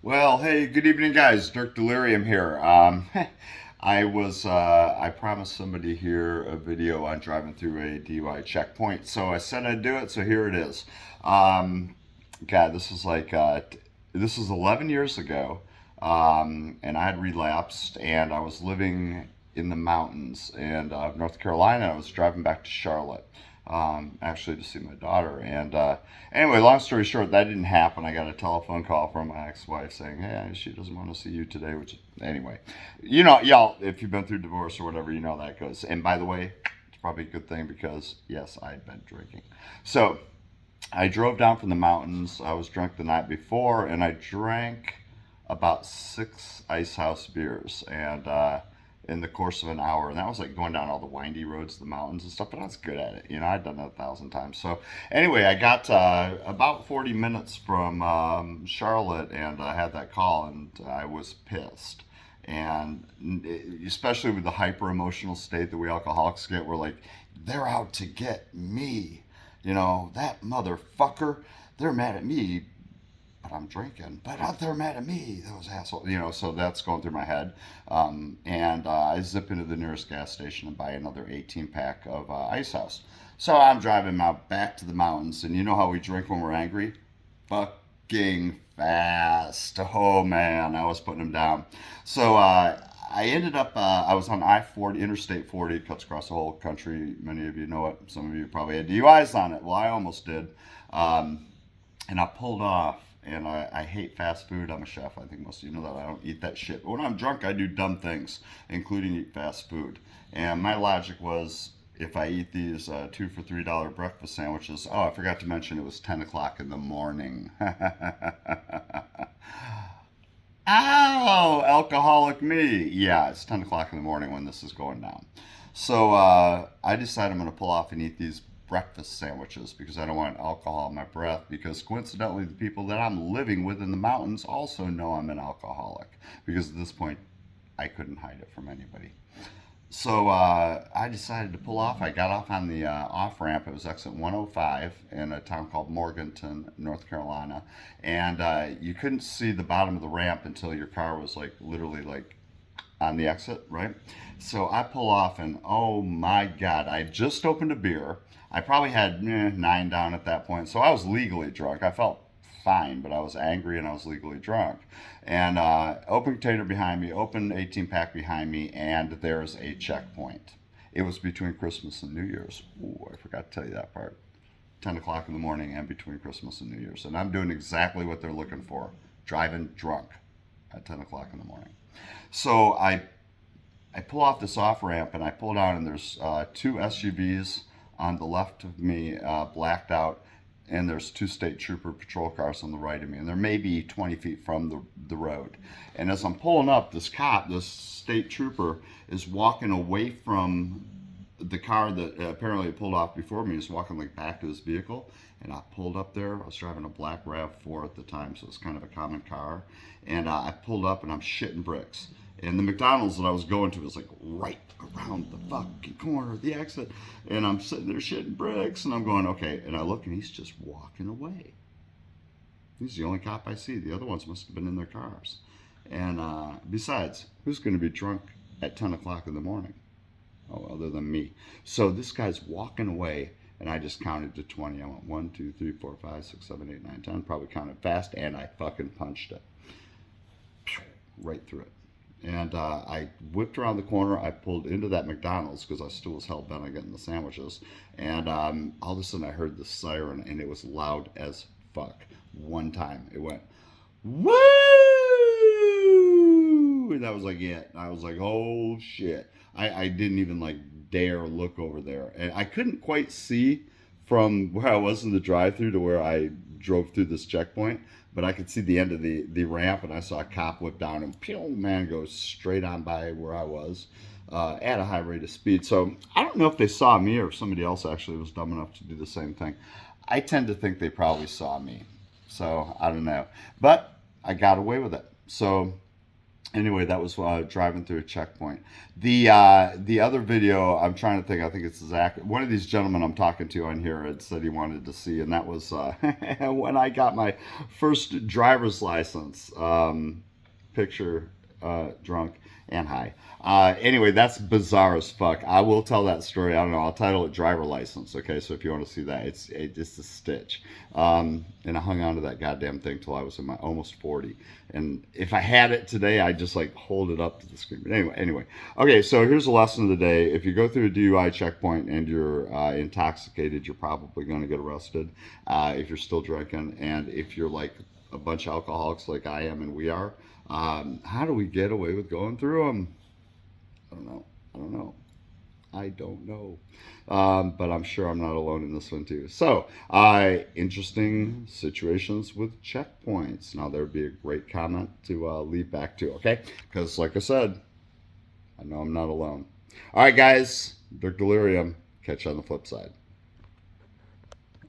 Well, hey, good evening, guys. Dirk Delirium here. I promised somebody here a video on driving through a DUI checkpoint, so I said I'd do it. So here it is. Um, God, this is 11 years ago, and I had relapsed, and I was living in the mountains and North Carolina. I was driving back to Charlotte, actually to see my daughter. And anyway, long story short, that didn't happen. I got a telephone call from my ex-wife saying, "Hey, she doesn't want to see you today." Which, anyway, y'all, if you've been through divorce or whatever, you know that goes. And by the way, it's probably a good thing because yes, I'd been drinking. So I drove down from the mountains. I was drunk the night before, and I drank about six Ice House beers, and in the course of an hour. And that was like going down all the windy roads, the mountains and stuff. But I was good at it. I'd done that 1,000 times. So anyway, I got about 40 minutes from Charlotte, and I had that call, and I was pissed. And especially with the hyper emotional state that we alcoholics get, we're like, they're out to get me. That motherfucker, they're mad at me, but I'm drinking. But they're mad at me, those assholes. So that's going through my head. And I zip into the nearest gas station and buy another 18 pack of Ice House. So I'm driving out back to the mountains, and you know how we drink when we're angry? Fucking fast. Oh man, I was putting them down. So I ended up, I was on I-40, Interstate 40. It cuts across the whole country. Many of you know it. Some of you probably had DUIs on it. Well, I almost did. And I pulled off. And I hate fast food. I'm a chef. I think most of you know that. I don't eat that shit. But when I'm drunk, I do dumb things, including eat fast food. And my logic was, if I eat these two for $3 breakfast sandwiches, oh, I forgot to mention it was 10 o'clock in the morning. Ow, alcoholic me. Yeah, it's 10 o'clock in the morning when this is going down. So I decided I'm going to pull off and eat these breakfast sandwiches because I don't want alcohol in my breath. Because coincidentally, the people that I'm living with in the mountains also know I'm an alcoholic. Because at this point, I couldn't hide it from anybody. So I decided to pull off. I got off on the off ramp. It was exit 105 in a town called Morganton, North Carolina, and you couldn't see the bottom of the ramp until your car was like literally like on the exit, right? So I pull off, and oh my God, I just opened a beer. I probably had nine down at that point, so I was legally drunk. I felt fine, but I was angry and I was legally drunk. And open container behind me, open 18 pack behind me, and there's a checkpoint. It was between Christmas and New Year's. Ooh, I forgot to tell you that part. 10 o'clock in the morning and between Christmas and New Year's. And I'm doing exactly what they're looking for, driving drunk at 10 o'clock in the morning. So I pull off this off ramp and I pull down, and there's two SUVs on the left of me, blacked out, and there's two state trooper patrol cars on the right of me, and they're maybe 20 feet from the road. And as I'm pulling up, this state trooper, is walking away from the car that apparently pulled off before me. Is walking like back to his vehicle, and I pulled up there. I was driving a black RAV4 at the time, so it's kind of a common car. And I pulled up, and I'm shitting bricks. And the McDonald's that I was going to was like right around the fucking corner of the exit. And I'm sitting there shitting bricks, and I'm going, okay. And I look, and he's just walking away. He's the only cop I see. The other ones must have been in their cars. And besides, who's going to be drunk at 10 o'clock in the morning? Oh, other than me. So this guy's walking away, and I just counted to 20. I went 1, 2, 3, 4, 5, 6, 7, 8, 9, 10. Probably counted fast, and I fucking punched it. Right through it. And I whipped around the corner. I pulled into that McDonald's because I still was hell bent on getting the sandwiches. And all of a sudden I heard the siren, and it was loud as fuck. One time it went, woo! And that was like it. I was like, oh shit. I didn't even like dare look over there. And I couldn't quite see from where I was in the drive-through to where I drove through this checkpoint, but I could see the end of the ramp, and I saw a cop whip down, and pew, man goes straight on by where I was at a high rate of speed. So I don't know if they saw me or if somebody else actually was dumb enough to do the same thing. I tend to think they probably saw me, so I don't know. But I got away with it. So Anyway, that was driving through a checkpoint. The other video, I'm trying to think. I think it's Zach. One of these gentlemen I'm talking to on here had said he wanted to see, and that was when I got my first driver's license. Picture drunk and high. Anyway, that's bizarre as fuck. I will tell that story. I don't know. I'll title it "Driver License." Okay, so if you want to see that, it's a stitch. And I hung on to that goddamn thing till I was in my almost 40. And if I had it today, I'd just like hold it up to the screen. But anyway. Okay, so here's the lesson of the day. If you go through a DUI checkpoint and you're intoxicated, you're probably going to get arrested if you're still drinking. And if you're like a bunch of alcoholics like I am and we are, how do we get away with going through them? I don't know. I don't know. But I'm sure I'm not alone in this one too. So, interesting situations with checkpoints. Now, there would be a great comment to lead back to, okay? Because, like I said, I know I'm not alone. All right, guys. Dirk Delirium. Catch you on the flip side.